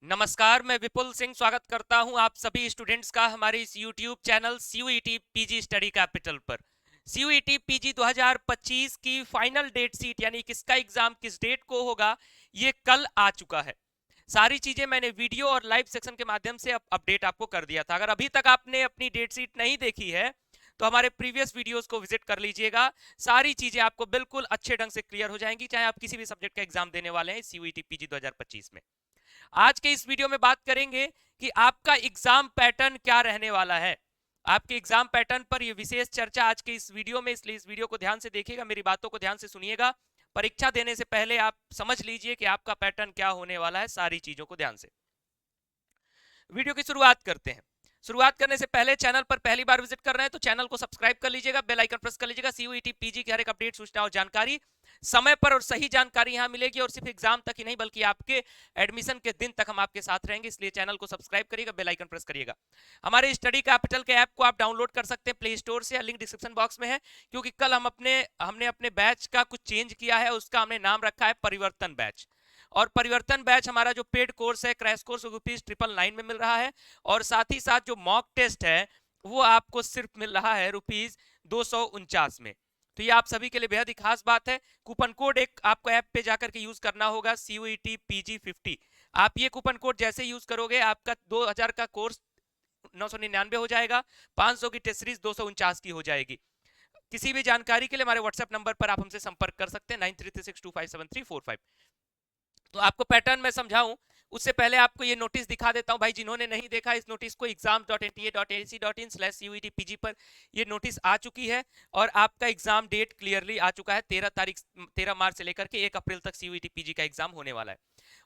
नमस्कार, मैं विपुल सिंह स्वागत करता हूं आप सभी स्टूडेंट्स का हमारे इस YouTube channel CUET PG study capital पर। सीयूईटी पीजी 2025 की फाइनल डेट शीट यानी किसका एग्जाम किस डेट को होगा, ये कल आ चुका है। सारी चीजें मैंने वीडियो और लाइव सेक्शन के माध्यम से अपडेट आपको कर दिया था। अगर अभी तक आपने अपनी डेट शीट नहीं देखी है तो हमारे प्रीवियस वीडियोस को विजिट कर लीजिएगा। सारी चीजें आपको बिल्कुल अच्छे ढंग से क्लियर हो जाएंगी, चाहे आप किसी भी सब्जेक्ट का एग्जाम देने वाले हैं सीयूईटी पीजी 2025 में। आज के इस वीडियो में बात करेंगे कि आपका एग्जाम पैटर्न क्या रहने वाला है। आपके एग्जाम पैटर्न पर यह विशेष चर्चा आज के इस वीडियो में, इसलिए इस वीडियो को ध्यान से देखिएगा, मेरी बातों को ध्यान से सुनिएगा। परीक्षा देने से पहले आप समझ लीजिए कि आपका पैटर्न क्या होने वाला है, सारी चीजों को ध्यान से। वीडियो की शुरुआत करते हैं। शुरुआत करने से पहले चैनल पर पहली बार विजिट कर रहे हैं तो चैनल को सब्सक्राइब कर लीजिएगा, बेल आइकन प्रेस कर लीजिएगा। सीयूईटी पीजी की हर एक अपडेट, सूचना और जानकारी समय पर और सही जानकारी यहां मिलेगी, और सिर्फ एग्जाम तक ही नहीं बल्कि आपके एडमिशन के दिन तक हम आपके साथ रहेंगे, इसलिए चैनल को सब्सक्राइब करिएगा, बेल आइकन प्रेस करिएगा। हमारे स्टडी कैपिटल के ऐप को आप डाउनलोड कर सकते हैं प्ले स्टोर से, लिंक डिस्क्रिप्शन बॉक्स में है। क्योंकि कल हमने अपने बैच का कुछ चेंज किया है, उसका हमने नाम रखा है परिवर्तन बैच। और परिवर्तन बैच हमारा जो पेड कोर्स है, क्रैश कोर्स, ₹999 में मिल रहा है। और साथ ही साथ जो मॉक टेस्ट है वो आपको सिर्फ मिल रहा है ₹249 में। तो ये आप सभी के लिए बेहद ही खास बात है। कूपन कोड एक आपको ऐप पे जाकर के यूज करना होगा, CUET PG50। आप ये कूपन कोड जैसे यूज करोगे आपका 2000 का कोर्स 999 हो जाएगा, 500 की टेस्ट सीरीज 249 की हो जाएगी। किसी भी जानकारी के लिए हमारे व्हाट्सएप नंबर पर आप हमसे संपर्क कर सकते हैं, 9336257345। तो आपको पैटर्न में समझाऊं उससे पहले आपको ये नोटिस दिखा देता हूं भाई, जिन्होंने नहीं देखा इस नोटिस को, exam.nta.ac.in/CUET पर ये नोटिस आ चुकी है। और आपका एग्जाम डेट क्लियरली आ चुका है, 13 मार्च से लेकर के 1 अप्रैल तक CUET पीजी का एग्जाम होने वाला है।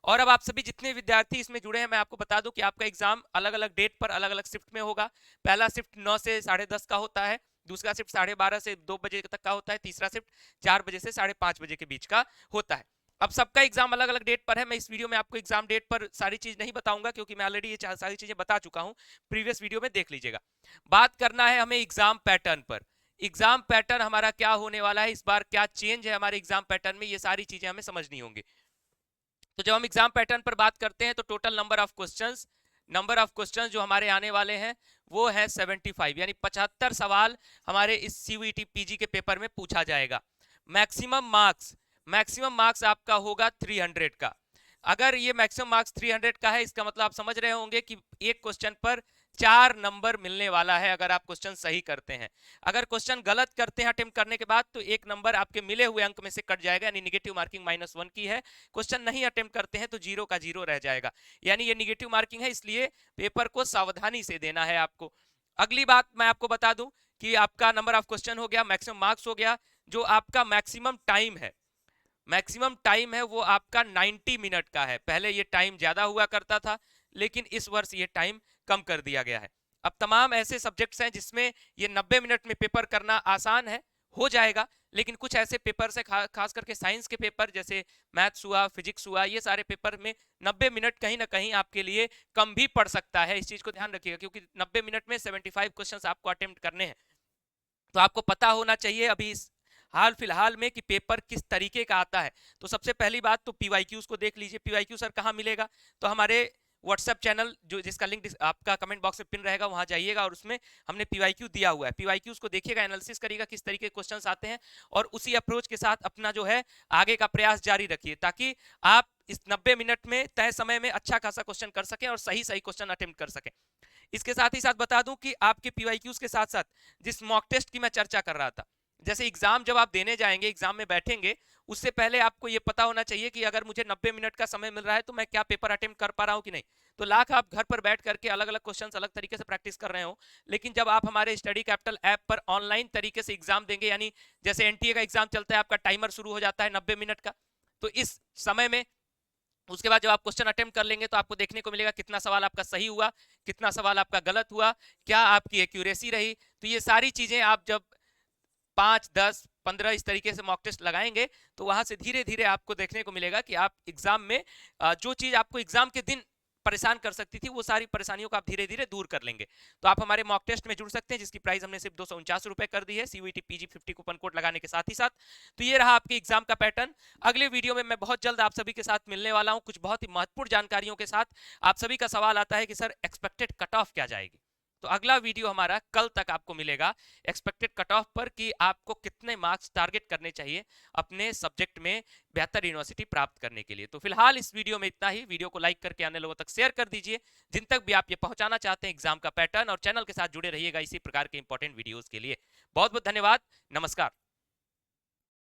और अब आप सभी जितने विद्यार्थी इसमें जुड़े हैं, मैं आपको बता दूं कि आपका एग्जाम अलग अलग डेट पर अलग अलग शिफ्ट में होगा। पहला शिफ्ट 9 से 10:30 का होता है, दूसरा शिफ्ट 12:30 से 2 बजे तक का होता है, तीसरा शिफ्ट 4 बजे से 5:30 बजे के बीच का होता है। अब सबका एग्जाम अलग अलग डेट पर है। मैं इस वीडियो में आपको एग्जाम डेट पर सारी चीज नहीं बताऊंगा, क्योंकि मैं ऑलरेडी ये सारी चीजें बता चुका हूं, प्रीवियस वीडियो में देख लीजिएगा। बात करना है हमें एग्जाम पैटर्न पर। एग्जाम पैटर्न हमारा क्या होने वाला है, इस बार क्या चेंज है हमारे एग्जाम पैटर्न में, ये सारी चीजें हमें समझनी होंगी। तो जब हम एग्जाम पैटर्न पर बात करते हैं तो टोटल नंबर ऑफ क्वेश्चंस जो हमारे आने वाले हैं वो है 75, यानी 75 सवाल हमारे इस CUET पीजी के पेपर में पूछा जाएगा। मैक्सिमम मार्क्स आपका होगा 300 का। अगर ये मैक्सिमम मार्क्स 300 का है, इसका मतलब आप समझ रहे होंगे कि एक क्वेश्चन पर 4 नंबर मिलने वाला है अगर आप क्वेश्चन सही करते हैं। अगर क्वेश्चन गलत करते हैं अटेम्प्ट करने के बाद तो 1 नंबर आपके मिले हुए अंक में से कट जाएगा, यानी निगेटिव मार्किंग -1 की है। क्वेश्चन नहीं अटेम्प्ट करते हैं तो 0 का 0 रह जाएगा, यानी ये निगेटिव मार्किंग है, इसलिए पेपर को सावधानी से देना है आपको। अगली बात मैं आपको बता दूं कि आपका नंबर ऑफ क्वेश्चन हो गया, मैक्सिमम मार्क्स हो गया। जो आपका मैक्सिमम टाइम है वो आपका 90 मिनट का है। पहले ये टाइम ज्यादा हुआ करता था, लेकिन इस वर्ष ये टाइम कम कर दिया गया है। अब तमाम ऐसे सब्जेक्ट्स हैं जिसमें ये 90 मिनट में पेपर करना आसान है, हो जाएगा। लेकिन कुछ ऐसे पेपर है, खास करके साइंस के पेपर जैसे मैथ्स हुआ, फिजिक्स हुआ, ये सारे पेपर में 90 मिनट कहीं ना कहीं आपके लिए कम भी पड़ सकता है। इस चीज को ध्यान रखिएगा, क्योंकि 90 मिनट में 75 क्वेश्चंस आपको अटेम्प्ट करने हैं। तो आपको पता होना चाहिए अभी इस हाल फिलहाल में कि पेपर किस तरीके का आता है। तो सबसे पहली बात तो PYQs को देख लीजिए। PYQ सर कहाँ मिलेगा, तो हमारे व्हाट्सएप चैनल जो जिसका लिंक आपका कमेंट बॉक्स में पिन रहेगा वहां जाइएगा, और उसमें हमने PYQ दिया हुआ है। PYQs को देखिएगा, एनालिसिस करिएगा किस तरीके के क्वेश्चंस आते हैं, और उसी अप्रोच के साथ अपना जो है आगे का प्रयास जारी रखिए, ताकि आप इस 90 मिनट में तय समय में अच्छा खासा क्वेश्चन कर सकें और सही सही क्वेश्चन अटेम्प्ट कर सकें। इसके साथ ही साथ बता दूं कि आपके PYQs के साथ साथ जिस मॉक टेस्ट की मैं चर्चा कर रहा था, जैसे एग्जाम जब आप देने जाएंगे, एग्जाम में बैठेंगे, उससे पहले आपको यह पता होना चाहिए कि अगर मुझे 90 मिनट का समय मिल रहा है तो मैं क्या पेपर अटेम्प्ट कर पा रहा हूं कि नहीं। तो लाख आप घर पर बैठ करके अलग अलग क्वेश्चंस अलग तरीके से प्रैक्टिस कर रहे हो, लेकिन जब आप हमारे स्टडी कैपिटल ऐप पर ऑनलाइन तरीके से एग्जाम देंगे, यानी जैसे NTA का एग्जाम चलता है, आपका टाइमर शुरू हो जाता है 90 मिनट का, तो इस समय में उसके बाद जब आप क्वेश्चन अटेम्प्ट कर लेंगे तो आपको देखने को मिलेगा कितना सवाल आपका सही हुआ, कितना सवाल आपका गलत हुआ, क्या आपकी एक्यूरेसी रही। तो ये सारी चीजें आप जब 5, 10, 15 इस तरीके से मॉक टेस्ट लगाएंगे तो वहां से धीरे धीरे आपको देखने को मिलेगा कि आप एग्जाम में जो चीज आपको एग्जाम के दिन परेशान कर सकती थी, वो सारी परेशानियों को आप धीरे धीरे दूर कर लेंगे। तो आप हमारे मॉक टेस्ट में जुड़ सकते हैं, जिसकी प्राइस हमने सिर्फ 249 रुपए कर दी है CUET PG 50 कूपन कोड लगाने के साथ ही साथ। तो ये रहा आपके एग्जाम का पैटर्न। अगले वीडियो में मैं बहुत जल्द आप सभी के साथ मिलने वाला हूं, कुछ बहुत ही महत्वपूर्ण जानकारियों के साथ। आप सभी का सवाल आता है कि सर एक्सपेक्टेड कट ऑफ क्या जाएगी, तो अगला वीडियो हमारा कल तक आपको मिलेगा एक्सपेक्टेड कट ऑफ पर, कि आपको कितने मार्क्स टारगेट करने चाहिए अपने सब्जेक्ट में बेहतर यूनिवर्सिटी प्राप्त करने के लिए। तो फिलहाल इस वीडियो में इतना ही। वीडियो को लाइक करके अन्य लोगों तक शेयर कर दीजिए, जिन तक भी आप ये पहुंचाना चाहते हैं एग्जाम का पैटर्न, और चैनल के साथ जुड़े रहिएगा इसी प्रकार के इंपॉर्टेंट वीडियोस के लिए। बहुत बहुत धन्यवाद। नमस्कार।